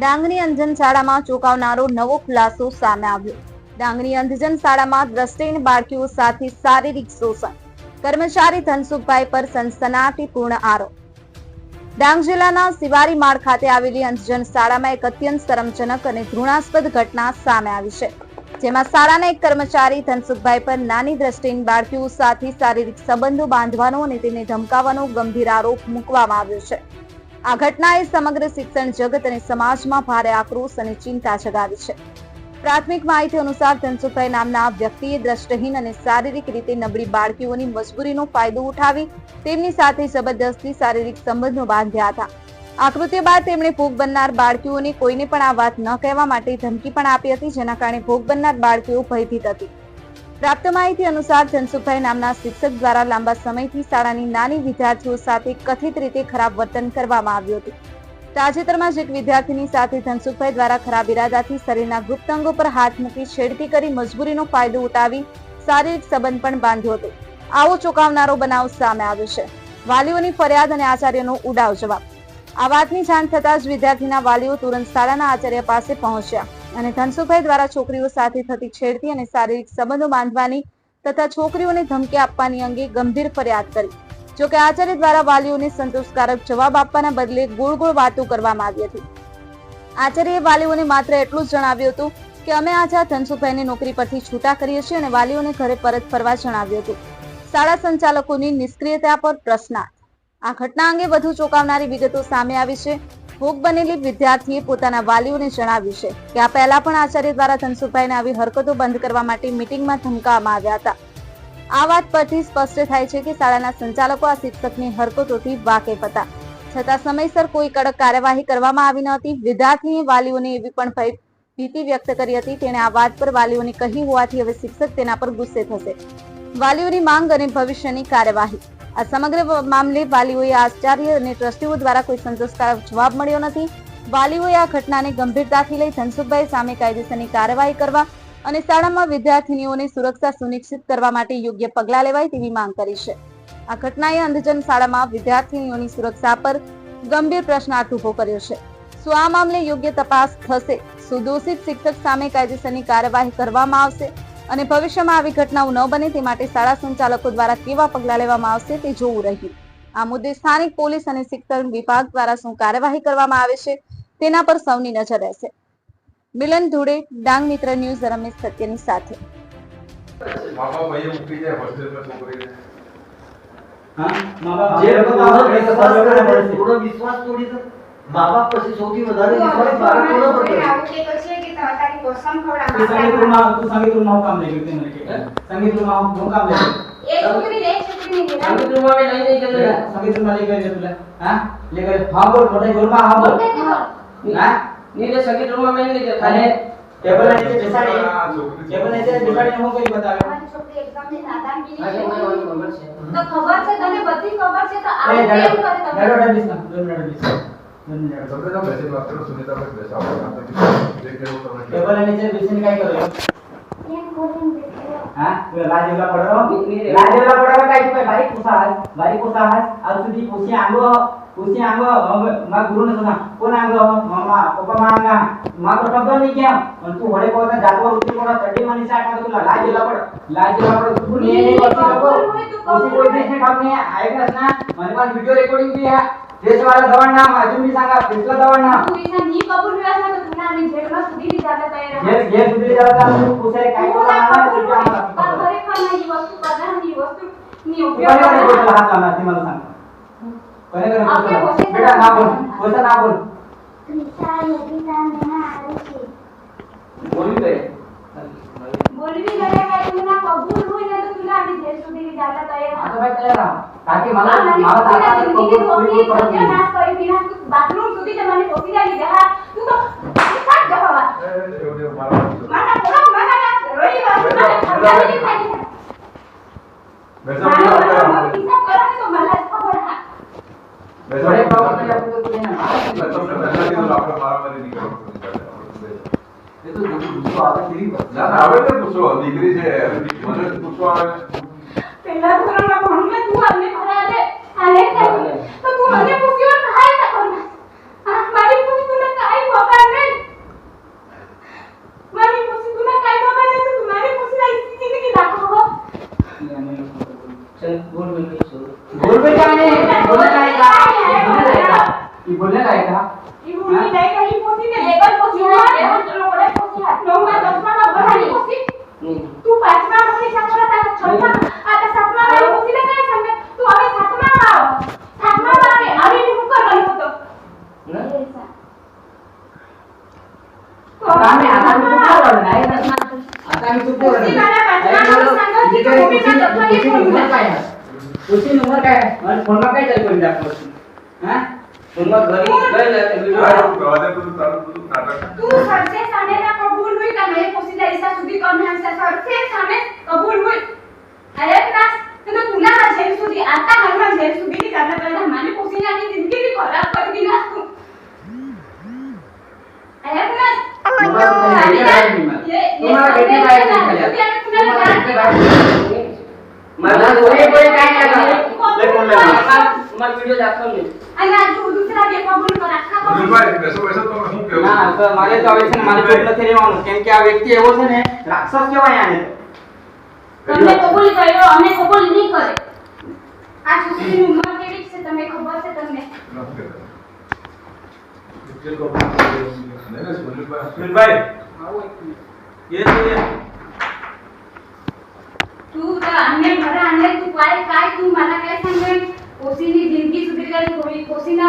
ડાંગની અંધજન શાળામાં ચોંકાવનારો નવો ખુલાસો સામે આવ્યો। ડાંગની અંધજન શાળામાં દ્રષ્ટિહીન બાળકીઓ સાથે શારીરિક શોષણ, કર્મચારી ધનસુખભાઈ પર સનસનાટીપૂર્ણ આરોપ। ડાંગ જિલ્લાના સિવારી માળ ખાતે આવેલી અંધજન શાળામાં એક અત્યંત શરમજનક અને ઘૃણાસ્પદ ઘટના સામે આવી છે, જેમાં શાળાના એક કર્મચારી ધનસુખભાઈ પર નાની દ્રષ્ટિહીન બાળકીઓ સાથે શારીરિક સંબંધો બાંધવાનો અને તેને ધમકાવવાનો ગંભીર આરોપ મૂકવામાં આવ્યો છે। આ ઘટનાએ સમગ્ર શિક્ષણ જગત અને સમાજમાં ભારે આક્રોશ અને ચિંતા જગાવી છે। પ્રાથમિક માહિતી અનુસાર ધનસુખભાઈ નામના વ્યક્તિએ દ્રષ્ટિહીન અને શારીરિક રીતે નબળી બાળકીઓની મજબૂરીનો ફાયદો ઉઠાવી તેમની સાથે જબરદસ્તી શારીરિક સંબંધો બાંધ્યા હતા। આ કૃત્ય બાદ તેમણે ભોગ બનનાર બાળકીઓને કોઈને પણ આ વાત ન કહેવા માટે ધમકી પણ આપી હતી, જેના કારણે ભોગ બનનાર બાળકીઓ ભયભીત હતી। પ્રાપ્ત માહિતી અનુસાર ધનસુખભાઈ નામના શિક્ષક દ્વારા લાંબા સમયથી શાળાની નાની વિદ્યાર્થીઓ સાથે કથિત રીતે ખરાબ વર્તન કરવામાં આવ્યું હતું। તાજેતરમાં જ એક વિદ્યાર્થીની સાથે ધનસુખભાઈ દ્વારા ખરાબ ઇરાદાથી શરીરના ગુપ્ત અંગો પર હાથ મૂકી છેડતી કરી મજબૂરીનો ફાયદો ઉઠાવી શારીરિક સંબંધ પણ બાંધ્યો હતો। આવો ચોંકાવનારો બનાવ સામે આવ્યો છે। વાલીઓની ફરિયાદ અને આચાર્યનો ઉડાવ જવાબ। આ વાતની જાણ થતાં જ વિદ્યાર્થીના વાલીઓ તુરંત શાળાના આચાર્ય પાસે પહોંચ્યા અને ધનસુખભાઈ દ્વારા છોકરીઓ સાથે થતી છેડતી અને શારીરિક સંબંધો બાંધવાની તથા છોકરીઓને ધમકી આપવાની અંગે ગંભીર ફરિયાદ કરી। જોકે આચાર્ય દ્વારા વાલીઓને સંતોષકારક જવાબ આપવાના બદલે ગોળ ગોળ વાતો કરવામાં આવી હતી। આચાર્યએ વાલીઓને માત્ર એટલું જ જણાવ્યું હતું કે અમે આજે આ ધનસુખભાઈને નોકરી પરથી છૂટા કરીએ છીએ અને વાલીઓને ઘરે પરત ફરવા જણાવ્યું હતું। શાળા સંચાલકોની નિષ્ક્રિયતા પર પ્રશ્નાર્થ। આ ઘટના અંગે વધુ ચોંકાવનારી વિગતો સામે આવી છે। ભોગ બનેલી વિદ્યાર્થીએ પોતાના વાલીઓને જણાવ્યું છે કે આ પહેલા પણ આચાર્ય દ્વારા ધનસુખભાઈને આવી હરકતો બંધ કરવા માટે મીટિંગમાં ધમકાવવામાં આવ્યા હતા। આ વાત પરથી સ્પષ્ટ થાય છે કે શાળાના સંચાલકો આ શિક્ષકની હરકતોથી વાકેફ હતા, છતાં સમયસર કોઈ કડક કાર્યવાહી કરવામાં આવી ન હતી। વિદ્યાર્થીએ વાલીઓને એવી પણ ભીતિ વ્યક્ત કરી હતી, તેણે આ વાત પર વાલીઓને કહી હોવાથી હવે શિક્ષક તેના પર ગુસ્સે થશે। વાલીઓની માંગ અને ભવિષ્યની કાર્યવાહી। આ સમગ્ર મામલે વાલીઓએ આચાર્ય અને ટ્રસ્ટીઓ દ્વારા કોઈ સંતોષકારક જવાબ મળ્યો નથી। વાલીઓએ આ ઘટનાને ગંભીરતાથી લઈ ધનસુખભાઈ સામે કાયદેસરની કાર્યવાહી કરવા અને શાળામાં વિદ્યાર્થીનીઓની સુરક્ષા સુનિશ્ચિત કરવા માટે યોગ્ય પગલાં લેવાય તેવી માંગ કરી છે। આ ઘટનાએ અંધજન શાળામાં વિદ્યાર્થીનીઓની સુરક્ષા પર ગંભીર પ્રશ્નાર્થ ઉભો કર્યો છે। શું આ મામલે યોગ્ય તપાસ થશે? શું દોષિત શિક્ષક સામે કાયદેસરની કાર્યવાહી કરવામાં આવશે અને ભવિષ્યમાં આવી ઘટનાઓ ન બને તે માટે શાળા સંચાલકો દ્વારા કેવા પગલાં લેવામાં આવશે તે જોવું રહ્યું। આ મુદ્દે સ્થાનિક પોલીસ અને શિક્ષણ વિભાગ દ્વારા શું કાર્યવાહી કરવામાં આવે છે તેના પર સૌની નજર રહેશે। મિલન ધુડે, ડાંગ મિત્ર ન્યૂઝ, રમેશ સત્યની સાથે। माँ बाप पर सौથી વધારે વિશ્વાસ બાળક કોનો પર કરે? આવું કે છે કે તારી કોસમ ખવડાવવા સંગીત રૂમ કામ લઈ ગઈ મને કે સંગીત રૂમ કામ લઈ એ છોકરી રે છોકરી ની સંગીત રૂમ માં લઈ નહીં ગયો સંગીત રૂમ લઈ ગઈ તુલા હા લે ગઈ હા બોલ મોટા જોર માં હા બોલ ના નીને સંગીત રૂમ માં નહીં ગયો અને ટેબલ નીચે બેસાડી હું કોઈ બતાવે મારી છોકરી એકદમ ની નાદાનગીરી હા છે મને ખબર છે તો ખબર છે તને બધી ખબર છે તો આ એ કેમ કરે તમે ડેડો ડિસ ના 2 મિનિટ ડિસ सबसे तो वैसे बात करो सुनीता पर वैसा होगा तो देख लो करना टेबल નીચે બેસીને કાઈ કરો કેમ કોલિંગ દેખો હા તું લાજેલા પડો કાઈ તું ભારી પૂછા આજ સુધી પૂછી આંગો માં ગુરુ ને સુના કોણ આંગો મામા પપ્પા માંગા માં તો શબ્દ નહીં ક્યાં પણ તું હળે કોતા જાતવા ઉતરી કોડા ચડી માં નીચે આટા તું લાજેલા પડ તું ને પછી લોકો પછી કોઈ દેશ ને ઠાક ને આएगा ना મને પાસ વિડિયો રેકોર્डिंग भी है देश वाला दवान नाम अजून भी सांगा पिछला दवान नाम तू इतना नी कबूल हुआ ना तो तुना ने जेल में सुधी दी जाता है ये सुधरी जाता तू पूछे काय को तुला ना कबूल तुझ्या हुआ पर खरेखर नाही वस्तू पदार्थी वस्तू नी कोणी उपयोग कोणी बोलला हात लावला ते मला सांग कोणी कोणी आपके बोलला होते बेटा ना बोल बोलता ना बोल निशा यदि ताने आवे छे बोली गए बोलवी गया काय तुना कबूल हुई ना तो तुला ने जेल सुधी दी जाता है आता भाई तयार रहा ताकि मला मला मला दादा दादा जिंदगी को रोटी कोई पड़ती सत्यानाश કરી વિના તું બાથરૂમ સુધી જ મને પોસી આવી દે હા તું તો સાત જવા एवढे मारा મારા કોણ મારા રોઈ વાત મને ખબર નહીં થાય वैसा भी होता है મારા કિસ્સા કરે તો મને ખબર હા वैसा थोड़े भी प्रॉब्लम होता है आपको तो नहीं मैं तो पहले भी तो आपका मारा मारी नहीं करो ये तो दूसरा आगे तेरी ना आवे तो पूछो डिग्री से મને પૂછવા આવે પહેલા ધોરણમાં ભણું તું અમને ભરા દે આલે તો તું મને પૂછ્યો કાઈ ના કર મારી પૂછી તું કાઈ પકડ ને चल बोल बोल के सुन बोलबे काय नाही बोलले काय का ही बोलले काय का ही मुलगी नाही का ही पोसी ने लेवल पोसी है लेवल लोकडे पोसी है नवमा दसमा बघाली पोसी तू पाचमा मध्ये सांगला आता छोटा आता सातमा मध्ये पोसीला काय सांग तू अबे सातमा मध्ये आम्ही मुकर गलो होतो आम्ही आता मी चुकलो नाही ना आता मी चुकलो पोसी मला पाचमा सांगा की तुम्ही ना दसमा नंबर काय आहे तुझी नंबर काय आहे मला फोनला काय चालू करून दाखवशील हां फोनवर घरी गए जाते काय वीडियो गवादे तू चालू तू नाटक तू सबसे सामने ना कबूल हुई का नहीं पोसीला ऐसा सुधी करणे हमसे सबसे सामने कबूल हुई अरे ना तो तुला ना झेल सुधी आता हरमा झेल सुधी की करना पड़ेगा हमारी पोसीने अपनी जिंदगी भी खराब कर दी ना तू अरे ना तुम्हाला भेटली पाहिजे मला कोणी कोणी काय नाही मला वीडियो दाखव मी आणि आज तू दुसरा बे कबूल कर आखा બોલ ભાઈ બેસો બેસો તો હું કેવું ના તો મારે તો હવે છે ને મારે ચૂપ નથી રહેવાનું કેમ કે આ વ્યક્તિ એવો છે ને રાક્ષસ કહેવાય આને તમને કબૂલ કર્યો અમે કબૂલ નહીં કરે આ છોકરીની ઉંમર કેવી છે તમને ખબર છે તમને નથી કરતા જેલ કો નહીં ને સુનિલ ભાઈ સુનિલભાઈ ये तो ये तू तर अन्य घरा आणले तू काय काय तू मला काय सांगेल कोसीनी जिंदगी सुधरी गेली कोसीना